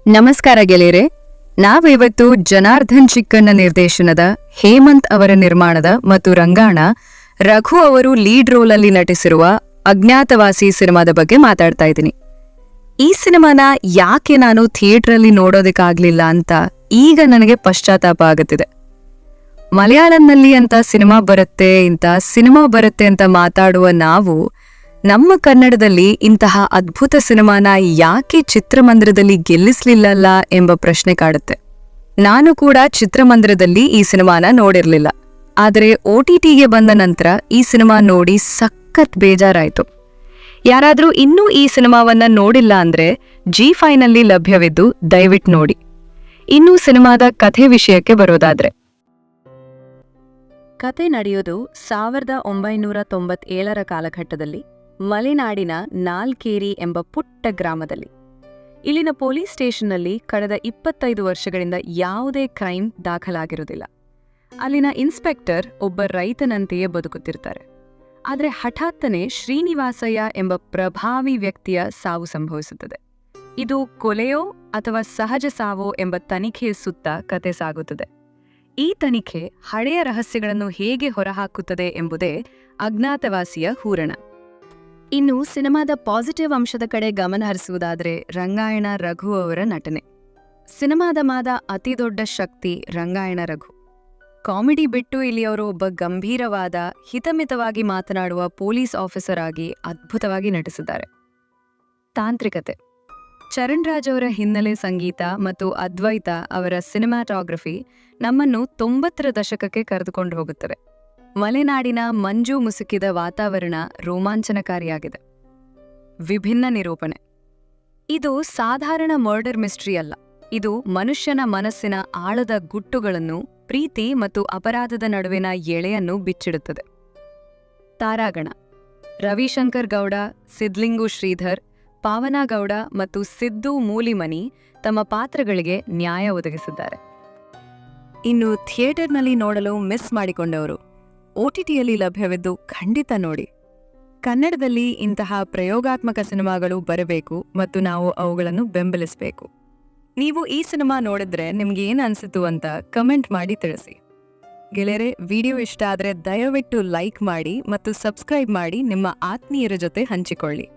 ನಮಸ್ಕಾರ ಗೆಳೆಯರೆ, ನಾವಿವತ್ತು ಜನಾರ್ದನ್ ಚಿಕ್ಕಣ್ಣ ನಿರ್ದೇಶನದ, ಹೇಮಂತ್ ಅವರ ನಿರ್ಮಾಣದ ಮತ್ತು ರಂಗಾಣ ರಘು ಅವರು ಲೀಡ್ ರೋಲ್ ಅಲ್ಲಿ ನಟಿಸಿರುವ ಅಜ್ಞಾತವಾಸಿ ಸಿನಿಮಾದ ಬಗ್ಗೆ ಮಾತಾಡ್ತಾ ಇದ್ದೀನಿ. ಈ ಸಿನಿಮಾನ ಯಾಕೆ ನಾನು ಥಿಯೇಟ್ರಲ್ಲಿ ನೋಡೋದಕ್ಕಾಗ್ಲಿಲ್ಲ ಅಂತ ಈಗ ನನಗೆ ಪಶ್ಚಾತ್ತಾಪ ಆಗುತ್ತಿದೆ. ಮಲಯಾಳಂನಲ್ಲಿ ಅಂತ ಸಿನಿಮಾ ಬರುತ್ತೆ ಅಂತ ಮಾತಾಡುವ ನಾವು ನಮ್ಮ ಕನ್ನಡದಲ್ಲಿ ಇಂತಹ ಅದ್ಭುತ ಸಿನಿಮಾನ ಯಾಕೆ ಚಿತ್ರಮಂದಿರದಲ್ಲಿ ಗೆಲ್ಲಿಸ್ಲಿಲ್ಲಲ್ಲ ಎಂಬ ಪ್ರಶ್ನೆ ಕಾಡುತ್ತೆ. ನಾನು ಕೂಡ ಚಿತ್ರಮಂದಿರದಲ್ಲಿ ಈ ಸಿನಿಮಾನ ನೋಡಿರ್ಲಿಲ್ಲ. ಆದರೆ OTTಗೆ ಬಂದ ನಂತರ ಈ ಸಿನಿಮಾ ನೋಡಿ ಸಖತ್ ಬೇಜಾರಾಯ್ತು. ಯಾರಾದ್ರೂ ಇನ್ನೂ ಈ ಸಿನಿಮಾವನ್ನ ನೋಡಿಲ್ಲ ಅಂದ್ರೆ G5ನಲ್ಲಿ ಲಭ್ಯವಿದ್ದು ದಯವಿಟ್ಟು ನೋಡಿ. ಇನ್ನು ಸಿನಿಮಾದ ಕಥೆ ವಿಷಯಕ್ಕೆ ಬರೋದಾದ್ರೆ, ಕತೆ ನಡೆಯೋದು 1997ರ ಕಾಲಘಟ್ಟದಲ್ಲಿ ಮಲೆನಾಡಿನ ನಾಲ್ಕೇರಿ ಎಂಬ ಪುಟ್ಟ ಗ್ರಾಮದಲ್ಲಿ. ಇಲ್ಲಿನ ಪೊಲೀಸ್ ಸ್ಟೇಷನ್ನಲ್ಲಿ ಕಳೆದ 25 ವರ್ಷಗಳಿಂದ ಯಾವುದೇ ಕ್ರೈಮ್ ದಾಖಲಾಗಿರುವುದಿಲ್ಲ. ಅಲ್ಲಿನ ಇನ್ಸ್ಪೆಕ್ಟರ್ ಒಬ್ಬ ರೈತನಂತೆಯೇ ಬದುಕುತ್ತಿರ್ತಾರೆ. ಆದರೆ ಹಠಾತ್ತನೆ ಶ್ರೀನಿವಾಸಯ್ಯ ಎಂಬ ಪ್ರಭಾವಿ ವ್ಯಕ್ತಿಯ ಸಾವು ಸಂಭವಿಸುತ್ತದೆ. ಇದು ಕೊಲೆಯೋ ಅಥವಾ ಸಹಜ ಸಾವೋ ಎಂಬ ತನಿಖೆಯ ಸುತ್ತ ಕತೆ ಸಾಗುತ್ತದೆ. ಈ ತನಿಖೆ ಹಳೆಯ ರಹಸ್ಯಗಳನ್ನು ಹೇಗೆ ಹೊರಹಾಕುತ್ತದೆ ಎಂಬುದೇ ಅಜ್ಞಾತವಾಸಿಯ ಹೂರಣ. ಇನ್ನು ಸಿನಿಮಾದ ಪಾಸಿಟಿವ್ ಅಂಶದ ಕಡೆ ಗಮನ ಹರಿಸುವುದಾದರೆ ರಂಗಾಯಣ ರಘು ಅವರ ನಟನೆ. ಸಿನಿಮಾದ ಮಾದ ಅತಿ ದೊಡ್ಡ ಶಕ್ತಿ ರಂಗಾಯಣ ರಘು. ಕಾಮಿಡಿ ಬಿಟ್ಟು ಇಲ್ಲಿ ಅವರು ಒಬ್ಬ ಗಂಭೀರವಾದ, ಹಿತಮಿತವಾಗಿ ಮಾತನಾಡುವ ಪೊಲೀಸ್ ಆಫೀಸರ್ ಆಗಿ ಅದ್ಭುತವಾಗಿ ನಟಿಸಿದ್ದಾರೆ. ತಾಂತ್ರಿಕತೆ, ಚರಣ್ ರಾಜ್ ಅವರ ಹಿನ್ನೆಲೆ ಸಂಗೀತ ಮತ್ತು ಅದ್ವೈತ ಅವರ ಸಿನಿಮಾಟೋಗ್ರಫಿ ನಮ್ಮನ್ನು 90ರ ದಶಕಕ್ಕೆ ಕರೆದುಕೊಂಡು ಹೋಗುತ್ತವೆ. ಮಲೆನಾಡಿನ ಮಂಜು ಮುಸುಕಿದ ವಾತಾವರಣ ರೋಮಾಂಚನಕಾರಿಯಾಗಿದೆ. ವಿಭಿನ್ನ ನಿರೂಪಣೆ, ಇದು ಸಾಧಾರಣ ಮರ್ಡರ್ ಮಿಸ್ಟ್ರಿ ಅಲ್ಲ. ಇದು ಮನುಷ್ಯನ ಮನಸ್ಸಿನ ಆಳದ ಗುಟ್ಟುಗಳನ್ನು, ಪ್ರೀತಿ ಮತ್ತು ಅಪರಾಧದ ನಡುವಿನ ಎಳೆಯನ್ನು ಬಿಚ್ಚಿಡುತ್ತದೆ. ತಾರಾಗಣ, ರವಿಶಂಕರ್ ಗೌಡ, ಸಿದ್ಲಿಂಗು ಶ್ರೀಧರ್, ಪಾವನಾ ಗೌಡ ಮತ್ತು ಸಿದ್ದು ಮೂಲಿಮನಿ ತಮ್ಮ ಪಾತ್ರಗಳಿಗೆ ನ್ಯಾಯ ಒದಗಿಸಿದ್ದಾರೆ. ಇನ್ನು ಥಿಯೇಟರ್ನಲ್ಲಿ ನೋಡಲು ಮಿಸ್ ಮಾಡಿಕೊಂಡವರು OTTಯಲ್ಲಿ ಲಭ್ಯವಿದ್ದು ಖಂಡಿತ ನೋಡಿ. ಕನ್ನಡದಲ್ಲಿ ಇಂತಹ ಪ್ರಯೋಗಾತ್ಮಕ ಸಿನಿಮಾಗಳು ಬರಬೇಕು ಮತ್ತು ನಾವು ಅವುಗಳನ್ನು ಬೆಂಬಲಿಸಬೇಕು. ನೀವು ಈ ಸಿನಿಮಾ ನೋಡಿದ್ರೆ ನಿಮ್ಗೆ ಏನು ಅನ್ಸಿತು ಅಂತ ಕಮೆಂಟ್ ಮಾಡಿ ತಿಳಿಸಿ. ಗೆಳೆಯರೆ, ವಿಡಿಯೋ ಇಷ್ಟ ಆದರೆ ದಯವಿಟ್ಟು ಲೈಕ್ ಮಾಡಿ ಮತ್ತು ಸಬ್ಸ್ಕ್ರೈಬ್ ಮಾಡಿ ನಿಮ್ಮ ಆತ್ಮೀಯರ ಜೊತೆ ಹಂಚಿಕೊಳ್ಳಿ.